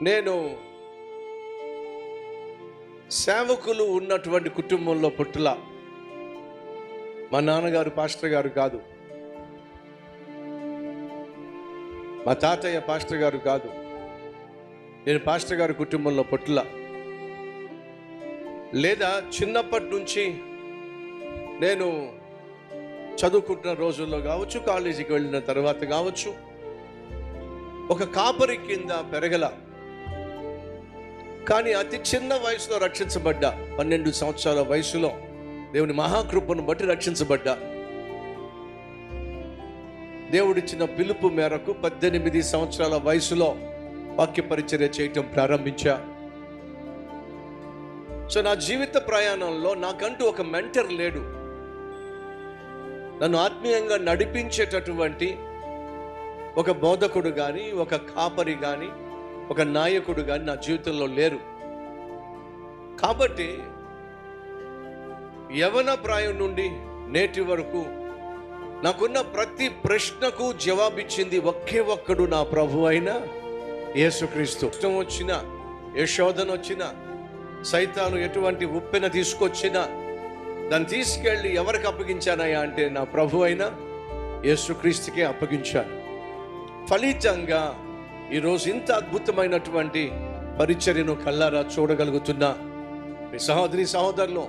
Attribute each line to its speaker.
Speaker 1: నేను సేవకులు ఉన్నటువంటి కుటుంబంలో పుట్టులా. మా నాన్నగారు పాస్టర్ గారు కాదు, మా తాతయ్య పాస్టర్ గారు కాదు. నేను పాస్టర్ గారి కుటుంబంలో పుట్టులా. లేదా చిన్నప్పటి నుంచి నేను చదువుకుంటున్న రోజుల్లో కావచ్చు, కాలేజీకి వెళ్ళిన తర్వాత కావచ్చు, ఒక కాపరి కింద పెరగల. కానీ అతి చిన్న వయసులో రక్షించబడ్డా. 12 సంవత్సరాల వయసులో దేవుని మహాకృపను బట్టి రక్షించబడ్డా. దేవుడిచ్చిన పిలుపు మేరకు 18 సంవత్సరాల వయసులో వాక్య పరిచర్య చేయటం ప్రారంభించా. సో నా జీవిత ప్రయాణంలో నాకంటూ ఒక మెంటర్ లేడు. నన్ను ఆత్మీయంగా నడిపించేటటువంటి ఒక బోధకుడు కానీ, ఒక కాపరి కానీ, ఒక నాయకుడు కానీ నా జీవితంలో లేరు. కాబట్టి యవన ప్రాయం నుండి నేటి వరకు నాకున్న ప్రతి ప్రశ్నకు జవాబిచ్చింది ఒకే ఒక్కడు, నా ప్రభు అయిన యేసుక్రీస్తు. ఇష్టం వచ్చినా, ఏ శోధన వచ్చినా, సైతాను ఎటువంటి ఉప్పెన తీసుకొచ్చినా దాన్ని తీసుకెళ్ళి ఎవరికి అప్పగించానయ్యా అంటే నా ప్రభు అయిన యేసుక్రీస్తుకే అప్పగించాను. ఫలితంగా ఈరోజు ఇంత అద్భుతమైనటువంటి పరిచర్యను కల్లారా చూడగలుగుతున్నా. మీ సహోదరి సహోదరులు,